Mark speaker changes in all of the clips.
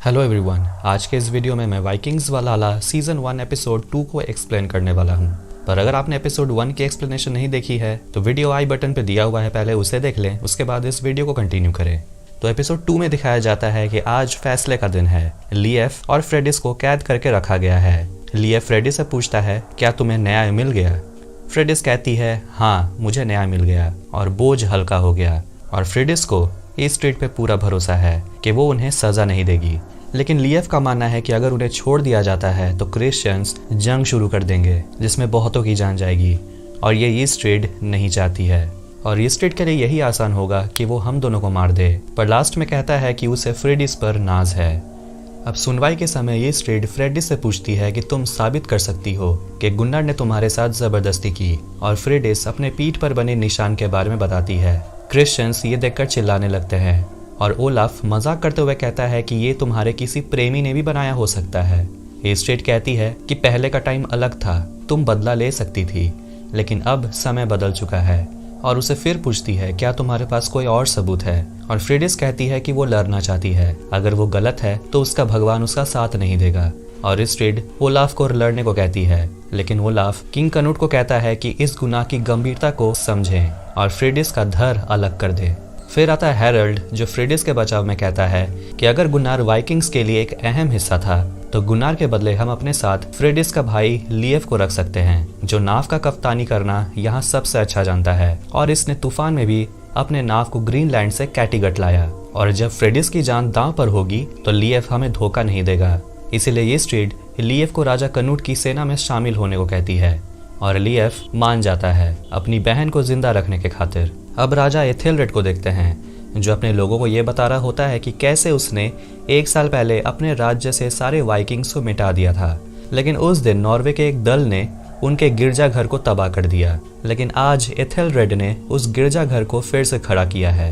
Speaker 1: Hello everyone, आज के इस वीडियो में मैं वाइकिंग्स वाला सीजन 1 एपिसोड 2 को एक्सप्लेन करने वाला हूं। पर अगर आपने एपिसोड 1 की एक्सप्लेनेशन नहीं देखी है तो वीडियो आई बटन पे दिया हुआ है, पहले उसे देख लें, उसके बाद इस वीडियो को कंटिन्यू करें। तो एपिसोड 2 में दिखाया जाता है कि आज फैसले का दिन है। लिएफ और फ्रेडिस को कैद करके रखा गया है। लिएफ फ्रेडिस से पूछता है, क्या तुम्हें न्याय मिल गया? फ्रेडिस कहती है, हाँ मुझे न्याय मिल गया और बोझ हल्का हो गया। और फ्रेडिस को इस स्ट्रीट पे पूरा भरोसा है कि वो उन्हें सजा नहीं देगी। लेकिन लिएफ का मानना है कि अगर उन्हें छोड़ दिया जाता है तो क्रिश्चियंस जंग शुरू कर देंगे जिसमें बहुतों की जान जाएगी, और ये ईस्ट ट्रेड नहीं चाहती है। और ईस्ट ट्रेड के लिए यही आसान होगा कि वो हम दोनों को मार दे। पर लास्ट में कहता है कि उसे फ्रेडिस पर नाज है। अब सुनवाई के समय ईस्ट ट्रेड फ्रेडिस से पूछती है कि तुम साबित कर सकती हो कि गुन्नार ने तुम्हारे साथ जबरदस्ती की, और फ्रेडिस अपने पीठ पर बने निशान के बारे में बताती है। क्रिश्चियंस ये देखकर चिल्लाने लगते हैं और ओलाफ मजाक करते हुए कहता है कि ये तुम्हारे किसी प्रेमी ने भी बनाया हो सकता है। ईस्ट ट्रेड कहती है कि पहले का टाइम अलग था, तुम बदला ले सकती थी, लेकिन अब समय बदल चुका है। और उसे फिर पूछती है, क्या तुम्हारे पास कोई और सबूत है? और फ्रेडिस कहती है कि वो लड़ना चाहती है, अगर वो गलत है तो उसका भगवान उसका साथ नहीं देगा। और ईस्ट ट्रेड ओलाफ को लड़ने को कहती है, लेकिन ओलाफ किंग कनूट को कहता है कि इस गुनाह की गंभीरता को समझें और फ्रेडिस का धर अलग कर दे। फिर आता है हैरल्ड, जो फ्रेडिस के बचाव में कहता है कि अगर गुन्नार वाइकिंग्स के लिए एक अहम हिस्सा था तो गुन्नार के बदले हम अपने साथ फ्रेडिस का भाई लिएफ को रख सकते हैं, जो नाव का कप्तानी करना यहाँ सबसे अच्छा जानता है, और इसने तूफान में भी अपने नाव को ग्रीनलैंड से कैटीगट लाया। और जब फ्रेडिस की जान दांव पर होगी तो लिएफ हमें धोखा नहीं देगा। इसीलिए ईस्ट ट्रेड लिएफ को राजा कनूट की सेना में शामिल होने को कहती है, और लिएफ मान जाता है अपनी बहन को जिंदा रखने के खातिर। अब राजा एथेलरेड को देखते हैं, जो अपने लोगों को ये बता रहा होता है कि कैसे उसने 1 साल पहले अपने राज्य से सारे वाइकिंग्स को मिटा दिया था, लेकिन उस दिन नॉर्वे के एक दल ने उनके गिरजाघर को तबाह कर दिया। लेकिन आज एथेलरेड ने उस गिरजाघर को फिर से खड़ा किया है।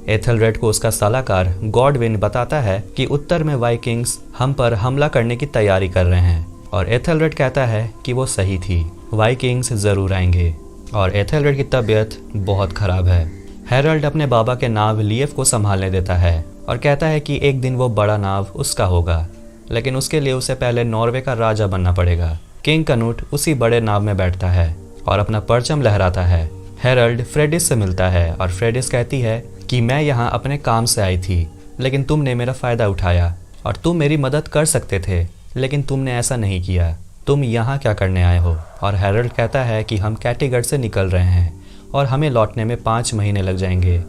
Speaker 1: एथेलरेड को उसका सलाहकार गॉडविन बताता है कि उत्तर में वाइकिंग्स हम पर हमला करने की तैयारी कर रहे हैं, और एथेलरेड कहता है कि वो सही थी, वाइकिंग्स जरूर आएंगे। और एथेलरेड की तबीयत बहुत खराब है। हैरल्ड अपने बाबा के नाव लिएफ को संभालने देता है और कहता है कि एक दिन वो बड़ा नाव उसका होगा, लेकिन उसके लिए उसे पहले नॉर्वे का राजा बनना पड़ेगा। किंग कनूट उसी बड़े नाव में बैठता है और अपना परचम लहराता है। हैरल्ड फ्रेडिस से मिलता है और फ्रेडिस कहती है कि मैं यहाँ अपने काम से आई थी, लेकिन तुमने मेरा फ़ायदा उठाया और तुम मेरी मदद कर सकते थे, लेकिन तुमने ऐसा नहीं किया। तुम यहाँ क्या करने आए हो? और हैरल्ड कहता है कि हम कैटीगट से निकल रहे हैं और हमें लौटने में 5 महीने लग जाएंगे,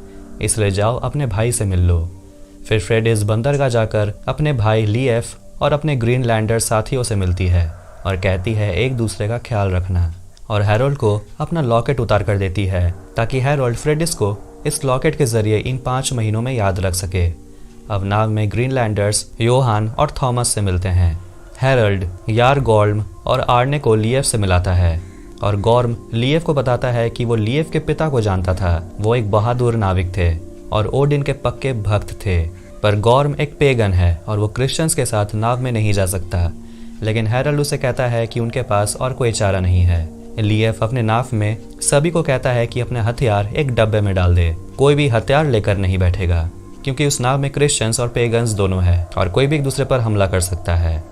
Speaker 1: इसलिए जाओ अपने भाई से मिल लो। फिर फ्रेडिस बंदरगाह जाकर अपने भाई लिएफ और अपने ग्रीनलैंडर साथियों से मिलती है और कहती है एक दूसरे का ख्याल रखना। और हैरोल्ड को अपना लॉकेट उतार कर देती है ताकि हैरोल्ड फ्रेडिस को इस लॉकेट के जरिए इन 5 महीनों में याद रख सके। अब नाव में ग्रीनलैंडर्स योहान और थॉमस से मिलते हैं। हैरल्ड यार गॉर्म और आर्ने को लिएफ से मिलाता है, और गॉर्म लिएफ को बताता है कि वो लिएफ के पिता को जानता था। वो एक बहादुर नाविक थे और ओडिन के पक्के भक्त थे, पर गॉर्म एक पेगन है और वो क्रिश्चियंस के साथ नाव में नहीं जा सकता। लेकिन हैरल्ड उसे कहता है कि उनके पास और कोई चारा नहीं है। लिएफ अपने नाव में सभी को कहता है कि अपने हथियार एक डब्बे में डाल दे। कोई भी हथियार लेकर नहीं बैठेगा, क्योंकि उस नाव में क्रिश्चियंस और पेगन्स दोनों है और कोई भी एक दूसरे पर हमला कर सकता है।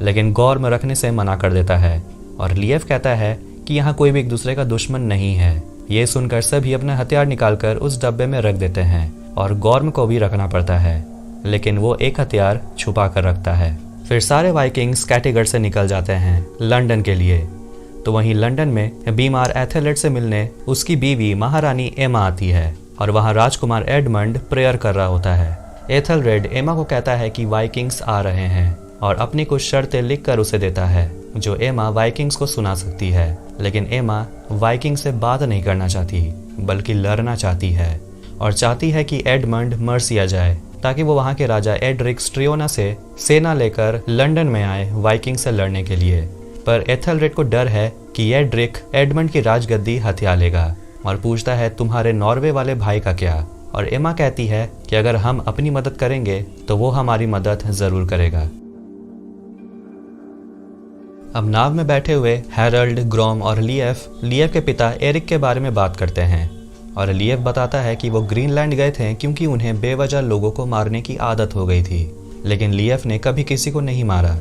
Speaker 1: लेकिन गॉर्म रखने से मना कर देता है, और लिएफ कहता है कि यहाँ कोई भी एक दूसरे का दुश्मन नहीं है। ये सुनकर सभी अपने हथियार निकालकर उस डब्बे में रख देते हैं, और गॉर्म को भी रखना पड़ता है, लेकिन वो एक हथियार छुपा कर रखता है। फिर सारे वाइकिंग्स कैटीगट से निकल जाते हैं लंदन के लिए। तो वहीं लंदन में बीमार एथेलरेड से मिलने उसकी बीवी महारानी एमा आती है, और वहाँ राजकुमार एडमंड प्रेयर कर रहा होता है। एथेलरेड एमा को कहता है कि वाइकिंग्स आ रहे हैं और अपनी कुछ शर्तें लिखकर उसे देता है, जो एमा वाइकिंग्स को सुना सकती है। लेकिन एमा वाइकिंग से बात नहीं करना चाहती, बल्कि लड़ना चाहती है, और चाहती है कि एडमंड मर्सिया जाए ताकि वो वहाँ के राजा एडरिक स्ट्रियोना से सेना लेकर लंदन में आए वाइकिंग से लड़ने के लिए। पर एथेलरेड को डर है कि एडरिक एडमंड की राजगद्दी हथिया लेगा, और पूछता है तुम्हारे नॉर्वे वाले भाई का क्या? और एमा कहती है कि अगर हम अपनी मदद करेंगे तो वो हमारी मदद जरूर करेगा। अब नाव में बैठे हुए हैरल्ड, ग्रॉम और लिएफ के पिता एरिक के बारे में बात करते हैं, और लिएफ बताता है कि वो ग्रीनलैंड गए थे क्योंकि उन्हें बेवजह लोगों को मारने की आदत हो गई थी। लेकिन लीएफ ने कभी किसी को नहीं मारा।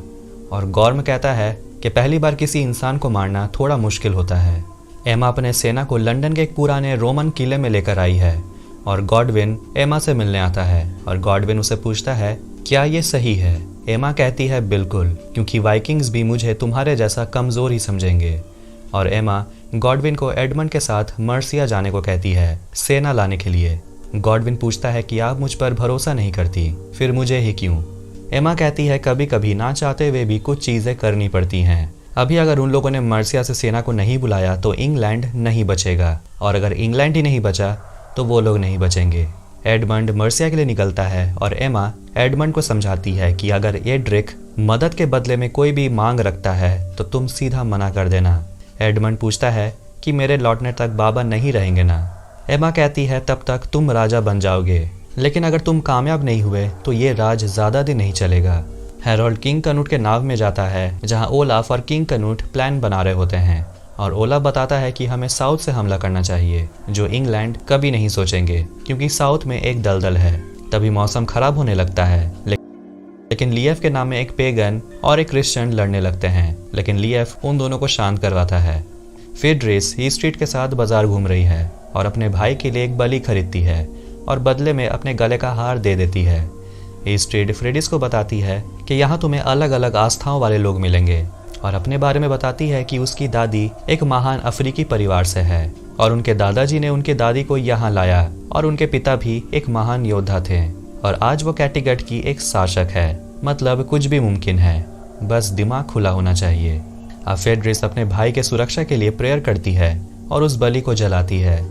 Speaker 1: और गॉर्म कहता है कि पहली बार किसी इंसान को मारना थोड़ा मुश्किल होता है। एमा अपने सेना को लंदन के एक पुराने रोमन किले में लेकर आई है और गॉडविन एमा से मिलने आता है और गॉडविन उसे पूछता है क्या ये सही है। एमा कहती है बिल्कुल, क्योंकि वाइकिंग्स भी मुझे तुम्हारे जैसा कमज़ोर ही समझेंगे। और एमा गॉडविन को एडमंड के साथ मर्सिया जाने को कहती है सेना लाने के लिए। गॉडविन पूछता है कि आप मुझ पर भरोसा नहीं करती, फिर मुझे ही क्यों। एमा कहती है कभी कभी ना चाहते हुए भी कुछ चीज़ें करनी पड़ती हैं। अभी अगर उन लोगों ने मर्सिया से सेना को नहीं बुलाया तो इंग्लैंड नहीं बचेगा, और अगर इंग्लैंड ही नहीं बचा तो वो लोग नहीं बचेंगे। एडमंड मर्सिया के लिए निकलता है और एमा एडमंड को समझाती है कि अगर एड्रिक मदद के बदले में कोई भी मांग रखता है तो तुम सीधा मना कर देना। एडमंड पूछता है कि मेरे लौटने तक बाबा नहीं रहेंगे ना। एमा कहती है तब तक तुम राजा बन जाओगे, लेकिन अगर तुम कामयाब नहीं हुए तो ये राज ज़्यादा दिन नहीं चलेगा। हैरोल्ड किंग कनूट के नाव में जाता है जहां ओलाफ और किंग कनूट प्लान बना रहे होते हैं और ओलाफ बताता है कि हमें साउथ से हमला करना चाहिए, जो इंग्लैंड कभी नहीं सोचेंगे क्योंकि साउथ में एक दलदल है। तभी मौसम खराब होने लगता है, लेकिन लीएफ के नाम में एक पेगन और एक क्रिश्चियन लड़ने लगते हैं, लेकिन लीएफ उन दोनों को शांत करवाता है। फिर ड्रेस ही स्ट्रीट के साथ बाजार घूम रही है और अपने भाई के लिए एक बलि खरीदती है और बदले में अपने गले का हार दे देती है। स्ट्रीट फ्रेडिस को बताती है कि यहाँ तुम्हें अलग अलग आस्थाओं वाले लोग मिलेंगे और अपने बारे में बताती है कि उसकी दादी एक महान अफ्रीकी परिवार से है और उनके दादाजी ने उनकी दादी को यहाँ लाया और उनके पिता भी एक महान योद्धा थे और आज वो कैटिगट की एक शासक है। मतलब कुछ भी मुमकिन है, बस दिमाग खुला होना चाहिए। अब फेड्रिस अपने भाई के सुरक्षा के लिए प्रेयर करती है और उस बलि को जलाती है।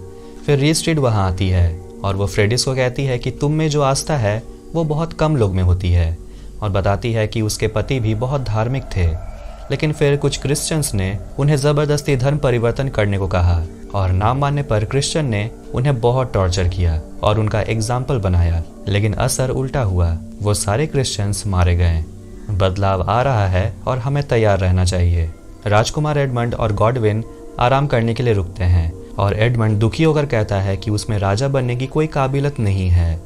Speaker 1: फिर रीस्ट्रीट वहाँ आती है और वो फ्रेडिस को कहती है कि तुम में जो आस्था है वो बहुत कम लोग में होती है और बताती है कि उसके पति भी बहुत धार्मिक थे, लेकिन फिर कुछ क्रिश्चियंस ने उन्हें ज़बरदस्ती धर्म परिवर्तन करने को कहा और ना मानने पर क्रिश्चियन ने उन्हें बहुत टॉर्चर किया और उनका एग्जाम्पल बनाया, लेकिन असर उल्टा हुआ। वो सारे क्रिश्चियंस मारे गए। बदलाव आ रहा है और हमें तैयार रहना चाहिए। राजकुमार एडमंड और गॉडविन आराम करने के लिए रुकते हैं और एडमंड दुखी होकर कहता है कि उसमें राजा बनने की कोई काबिलियत नहीं है,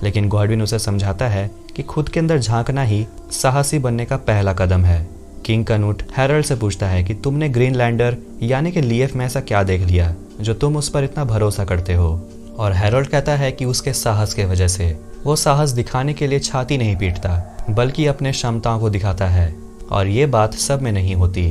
Speaker 1: लेकिन गॉडविन उसे समझाता है कि खुद के अंदर झांकना ही साहसी बनने का पहला कदम है। किंग कनूट हैरोल्ड से पूछता है कि तुमने ग्रीनलैंडर यानी कि लीएफ में ऐसा क्या देख लिया जो तुम उस पर इतना भरोसा करते हो। और हैरोल्ड कहता है कि उसके साहस के वजह से वो साहस दिखाने के लिए छाती नहीं पीटता, बल्कि अपने क्षमताओं को दिखाता है और ये बात सब में नहीं होती।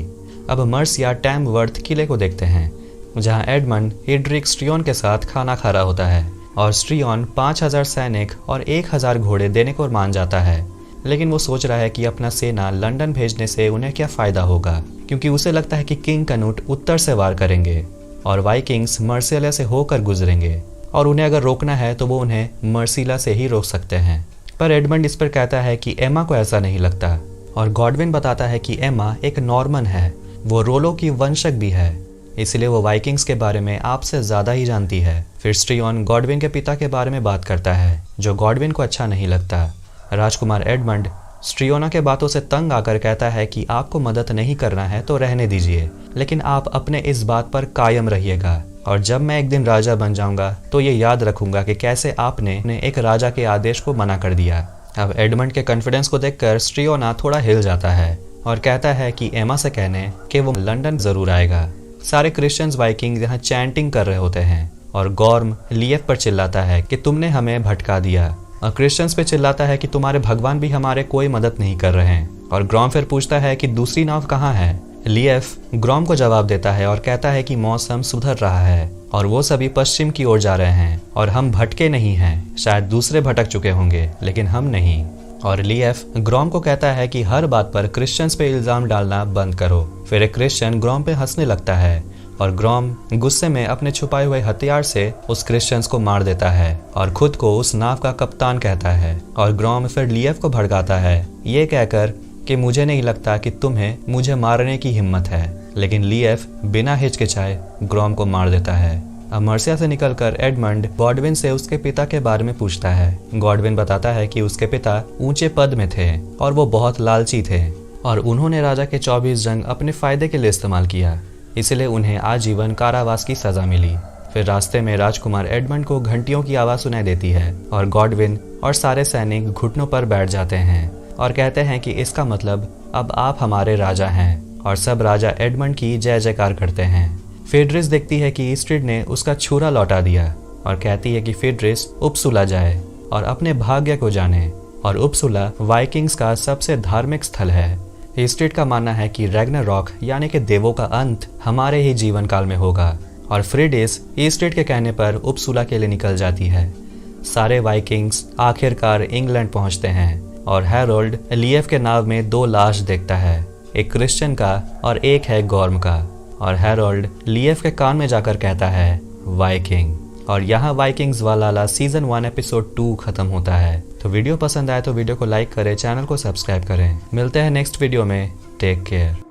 Speaker 1: अब मर्सिया टैमवर्थ किले को देखते हैं जहां एडमंड एड्रिक स्ट्रियोन के साथ खाना खा रहा होता है और स्ट्रियोन 5000 सैनिक और 1000 घोड़े देने को मान जाता है, लेकिन वो सोच रहा है कि अपना सेना लंदन भेजने से उन्हें क्या फ़ायदा होगा, क्योंकि उसे लगता है कि किंग कनूट उत्तर से वार करेंगे और वाइकिंग्स मर्सिया से होकर गुजरेंगे और उन्हें अगर रोकना है तो वो उन्हें मर्सिया से ही रोक सकते हैं। पर एडमंड इस पर कहता है कि एमा को ऐसा नहीं लगता और गॉडविन बताता है कि एमा एक नॉर्मन है, वो रोलो की वंशक भी है, इसलिए वो वाइकिंग्स के बारे में आपसे ज़्यादा ही जानती है। फिर स्ट्रियोन गॉडविन के पिता के बारे में बात करता है जो गॉडविन को अच्छा नहीं लगता। राजकुमार एडमंड स्ट्रियोना के बातों से तंग आकर कहता है कि आपको मदद नहीं करना है तो रहने दीजिए, लेकिन आप अपने इस बात पर कायम रहिएगा और जब मैं एक दिन राजा बन जाऊंगा तो ये याद रखूंगा कि कैसे आपने एक राजा के आदेश को मना कर दिया। अब एडमंड के कॉन्फिडेंस को देखकर स्ट्रियोना थोड़ा हिल जाता है और कहता है कि एमा से कहने कि वो लंदन ज़रूर आएगा। सारे क्रिश्चियंस वाइकिंग यहाँ चैंटिंग कर रहे होते हैं और गॉर्म लीएफ पर चिल्लाता है कि तुमने हमें भटका दिया और क्रिश्चियंस पे चिल्लाता है कि तुम्हारे भगवान भी हमारे कोई मदद नहीं कर रहे हैं। और ग्रॉम फिर पूछता है कि दूसरी नाव कहाँ है। लीएफ ग्रॉम को जवाब देता है और कहता है कि मौसम सुधर रहा है और वो सभी पश्चिम की ओर जा रहे हैं और हम भटके नहीं हैं। शायद दूसरे भटक चुके होंगे लेकिन हम नहीं। और लीएफ ग्रॉम को कहता है कि हर बात पर क्रिश्चियंस पे इल्जाम डालना बंद करो। फिर एक क्रिश्चियन ग्रॉम पे हंसने लगता है और ग्रॉम गुस्से में अपने छुपाए हुए हथियार से उस क्रिश्चियंस को मार देता है और खुद को उस नाव का कप्तान कहता है। और ग्रॉम फिर लीएफ को भड़काता है ये कहकर कि मुझे नहीं लगता कि तुम्हें मुझे मारने की हिम्मत है, लेकिन लीएफ बिना हिचकिचाए ग्रॉम को मार देता है। अब मर्सिया से निकलकर एडमंड गॉडविन से उसके पिता के बारे में पूछता है। गॉडविन बताता है कि उसके पिता ऊंचे पद में थे और वो बहुत लालची थे और उन्होंने राजा के 24 जंग अपने फायदे के लिए इस्तेमाल किया, इसलिए उन्हें आजीवन कारावास की सजा मिली। फिर रास्ते में राजकुमार एडमंड को घंटियों की आवाज़ सुनाई देती है और गॉडविन और सारे सैनिक घुटनों पर बैठ जाते हैं और कहते हैं कि इसका मतलब अब आप हमारे राजा हैं, और सब राजा एडमंड की जय जयकार करते हैं। फेड्रिस देखती है कि ईस्ट्रिड ने उसका छुरा लौटा दिया और कहती है कि फेड्रिस उपसुला जाए और अपने भाग्य को जाने, और उपसुला वाइकिंग्स का सबसे धार्मिक स्थल है। ईस्ट्रिड का मानना है कि रैग्नारॉक यानी कि देवों का अंत हमारे ही जीवन काल में होगा, और फ्रीडिस ईस्ट्रिड के कहने पर उपसुला के लिए निकल जाती है। सारे वाइकिंग्स आखिरकार इंग्लैंड पहुंचते हैं और हैरोल्ड लीएफ के नाव में 2 लाश देखता है, एक क्रिश्चियन का और एक है गॉर्म का, और हैरोल्ड लीएफ के कान में जाकर कहता है वाइकिंग। और यहाँ वाइकिंग्स वाला सीजन 1 एपिसोड 2 खत्म होता है। तो वीडियो पसंद आए तो वीडियो को लाइक करें, चैनल को सब्सक्राइब करें। मिलते हैं नेक्स्ट वीडियो में। Take care.